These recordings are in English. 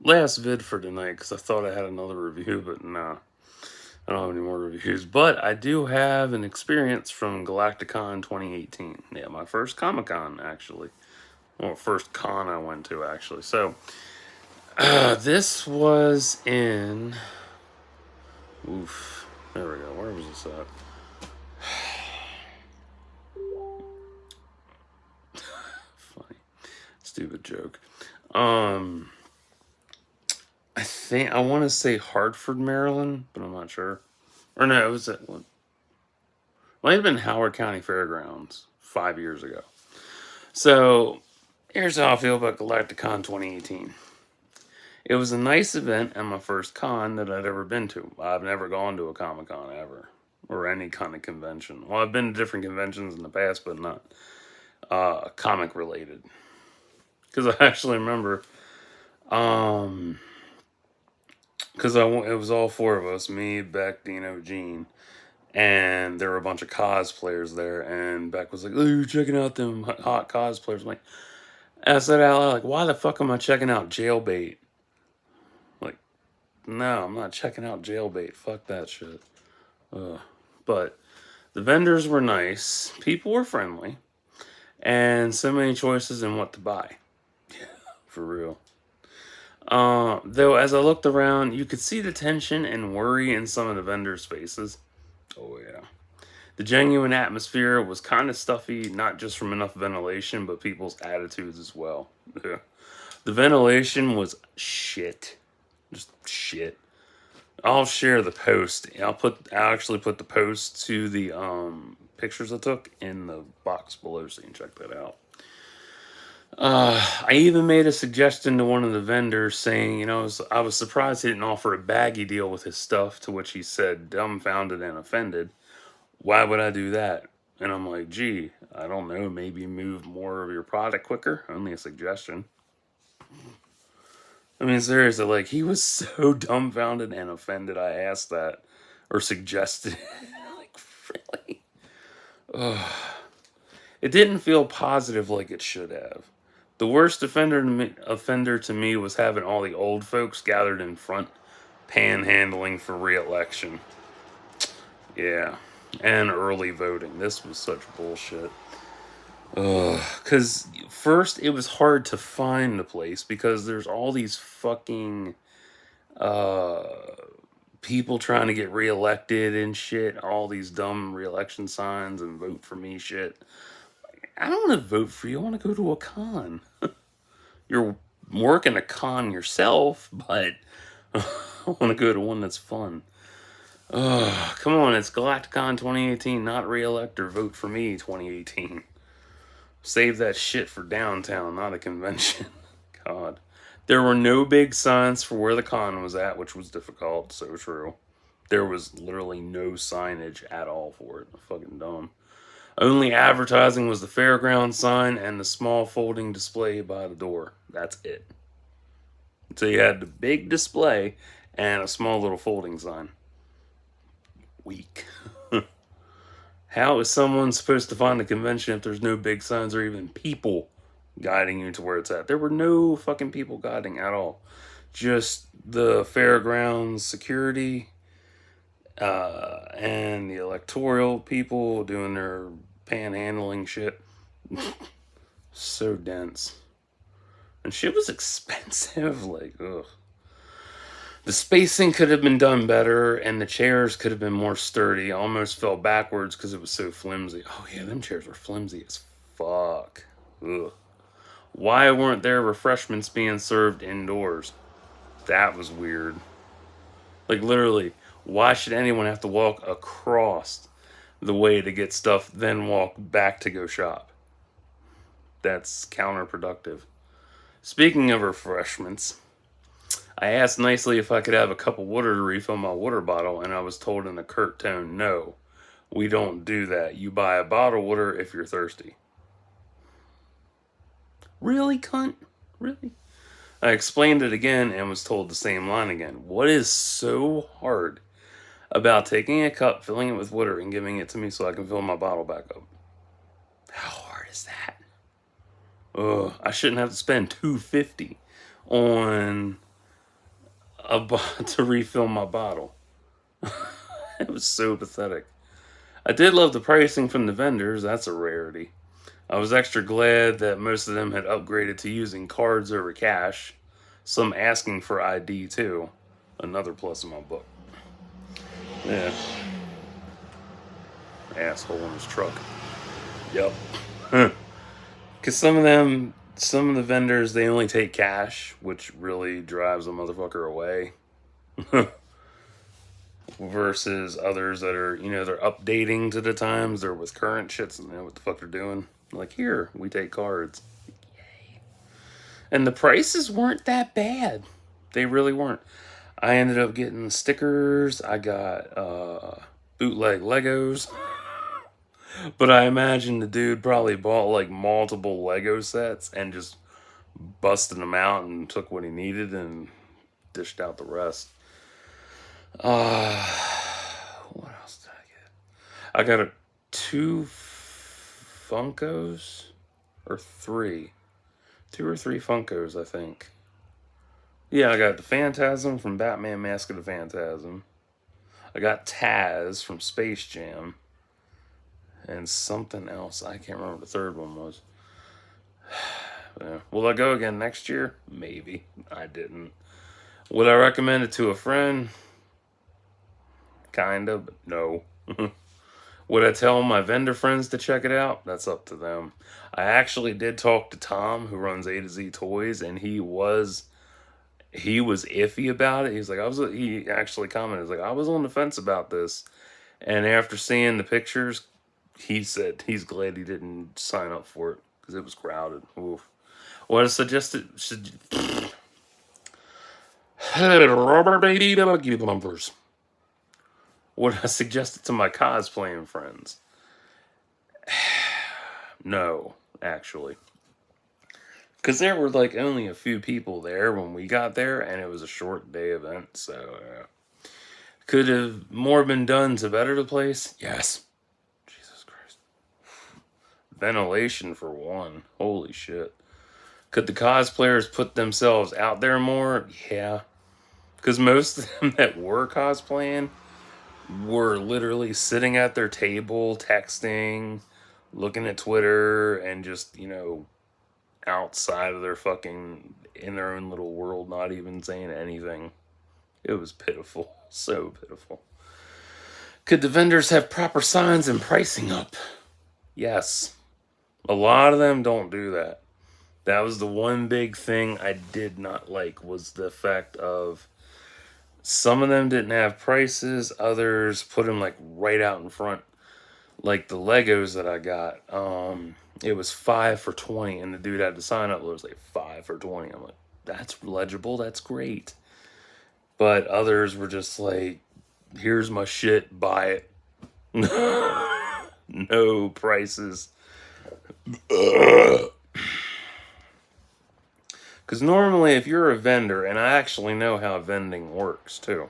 last vid for tonight because I thought I had another review, but nah, I don't have any more reviews. But I do have an experience from Galactic Con 2018. Yeah, my first Comic Con actually. Well, first con I went to actually. So this was in. Oof. There we go. Where was this at? Funny. Stupid joke. Um, I think I want to say Hartford, Maryland, but I'm not sure. Or no, it was at what? Might have been Howard County Fairgrounds 5 years ago. So here's how I feel about GalacticCon 2018. It was a nice event and my first con that I'd ever been to. I've never gone to a Comic Con ever, or any kind of convention. Well, I've been to different conventions in the past, but not comic related. Because I actually remember, um, because it was all four of us, me, Beck, Dino, Gene, and there were a bunch of cosplayers there. And Beck was like, "Oh, you're checking out them hot cosplayers." I'm like, I said out loud, like, "Why the fuck am I checking out Jailbait?" Like, no, I'm not checking out Jailbait. Fuck that shit. Ugh. But the vendors were nice, people were friendly, and so many choices in what to buy. For real. Though, as I looked around, you could see the tension and worry in some of the vendors' faces. Oh, yeah. The genuine atmosphere was kind of stuffy, not just from enough ventilation, but people's attitudes as well. Yeah. The ventilation was shit. Just shit. I'll share the post. I'll actually put the post to the pictures I took in the box below so you can check that out. I even made a suggestion to one of the vendors saying, I was surprised he didn't offer a baggy deal with his stuff, to which he said, dumbfounded and offended. Why would I do that? And I'm like, gee, I don't know, maybe move more of your product quicker? Only a suggestion. I mean, seriously, like, he was so dumbfounded and offended I asked that or suggested it. Like, really? Ugh. It didn't feel positive like it should have. The worst offender to me was having all the old folks gathered in front, panhandling for re-election. Yeah, and early voting. This was such bullshit. Because first it was hard to find the place because there's all these fucking uh, people trying to get reelected and shit. All these dumb reelection signs and vote for me shit. I don't want to vote for you. I want to go to a con. You're working a con yourself, but I want to go to one that's fun. Come on, it's GalacticCon 2018, not re-elect or vote for me 2018. Save that shit for downtown, not a convention. God. There were no big signs for where the con was at, which was difficult, so true. There was literally no signage at all for it. Fucking dumb. Only advertising was the fairground sign and the small folding display by the door. That's it. So you had the big display and a small little folding sign. Weak. How is someone supposed to find a convention if there's no big signs or even people guiding you to where it's at? There were no fucking people guiding at all. Just the fairgrounds security and the electoral people doing their panhandling shit. So dense. And shit was expensive. Like, ugh. The spacing could have been done better, and the chairs could have been more sturdy. I almost fell backwards because it was so flimsy. Oh, yeah, them chairs were flimsy as fuck. Ugh. Why weren't there refreshments being served indoors? That was weird. Like, literally, why should anyone have to walk across the way to get stuff, then walk back to go shop? That's counterproductive. Speaking of refreshments, I asked nicely if I could have a cup of water to refill my water bottle, and I was told in a curt tone, no, we don't do that. You buy a bottle of water if you're thirsty. Really, cunt? Really? I explained it again and was told the same line again. What is so hard about taking a cup, filling it with water, and giving it to me so I can fill my bottle back up? How hard is that? Ugh, I shouldn't have to spend $2.50 on to refill my bottle. It was so pathetic. I did love the pricing from the vendors. That's a rarity. I was extra glad that most of them had upgraded to using cards over cash. Some asking for ID too. Another plus in my book. Yeah. Asshole in his truck. Yep. Because some of the vendors, they only take cash, which really drives a motherfucker away. Versus others that are, they're updating to the times. They're with current shits and they know what the fuck they're doing. Like, here, we take cards. Yay. And the prices weren't that bad. They really weren't. I ended up getting stickers. I got bootleg Legos. But I imagine the dude probably bought like multiple Lego sets and just busted them out and took what he needed and dished out the rest. What else did I get? I got two Funkos or three. Two or three Funkos, I think. Yeah, I got the Phantasm from Batman Mask of the Phantasm. I got Taz from Space Jam. And something else. I can't remember what the third one was. Yeah. Will I go again next year? Maybe. I didn't. Would I recommend it to a friend? Kinda, but no. Would I tell my vendor friends to check it out? That's up to them. I actually did talk to Tom, who runs A to Z Toys, and he was iffy about it. He actually commented, like, I was on the fence about this. And after seeing the pictures, he said he's glad he didn't sign up for it because it was crowded. Oof. What I suggested What I suggested to my cosplaying friends. No, actually. Because there were like only a few people there when we got there, and it was a short day event, so could have more been done to better the place? Yes. Jesus Christ. Ventilation for one. Holy shit. Could the cosplayers put themselves out there more? Yeah. Because most of them that were cosplaying were literally sitting at their table, texting, looking at Twitter, and just, outside of their fucking, in their own little world, not even saying anything. It was pitiful. So pitiful. Could the vendors have proper signs and pricing up? Yes. A lot of them don't do that. That was the one big thing I did not like, was the fact of some of them didn't have prices, others put them like right out in front. Like the Legos that I got, it was 5 for $20, and the dude had to sign up. It was like 5 for $20. I'm like, that's legible, that's great. But others were just like, here's my shit, buy it. No prices. Because normally, if you're a vendor, and I actually know how vending works too,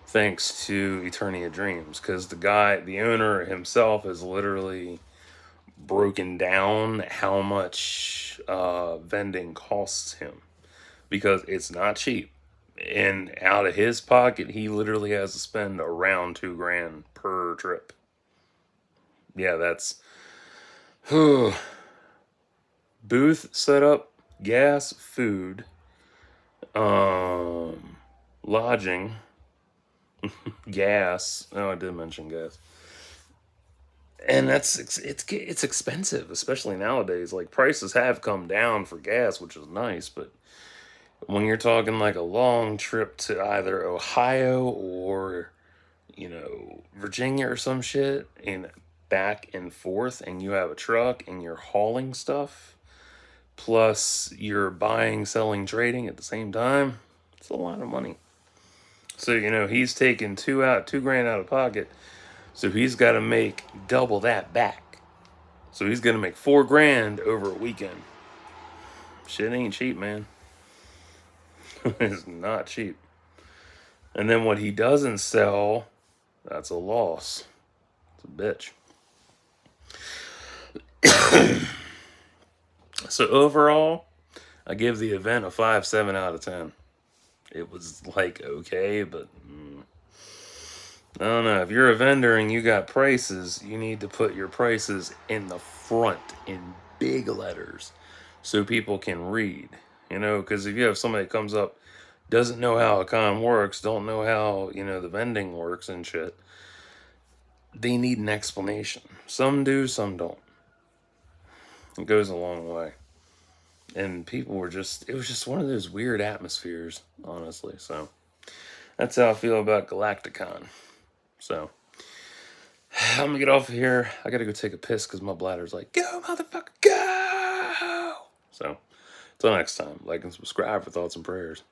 thanks to Eternia Dreams, because the owner himself has literally broken down how much vending costs him, because it's not cheap. And out of his pocket, he literally has to spend around $2,000 per trip. Yeah, that's booth setup, gas, food, lodging, gas. Oh, I did mention gas. And it's expensive, especially nowadays. Like, prices have come down for gas, which is nice, but when you're talking like a long trip to either Ohio or, Virginia or some shit, and back and forth, and you have a truck and you're hauling stuff, plus you're buying, selling, trading at the same time, it's a lot of money. So, he's taking $2,000 out of pocket. So he's got to make double that back. So he's going to make $4,000 over a weekend. Shit ain't cheap, man. It's not cheap. And then what he doesn't sell, that's a loss. It's a bitch. So overall, I give the event a 5.7 out of 10. it was like okay, but I don't know. If you're a vendor and you got prices, you need to put your prices in the front in big letters so people can read. You know, because if you have somebody that comes up, doesn't know how a con works, don't know how, the vending works and shit, they need an explanation. Some do, some don't. It goes a long way. And people were it was just one of those weird atmospheres, honestly. So that's how I feel about Galactic Con. So I'm gonna get off of here. I gotta go take a piss because my bladder's like, go, motherfucker, go! So, until next time, like and subscribe for thoughts and prayers.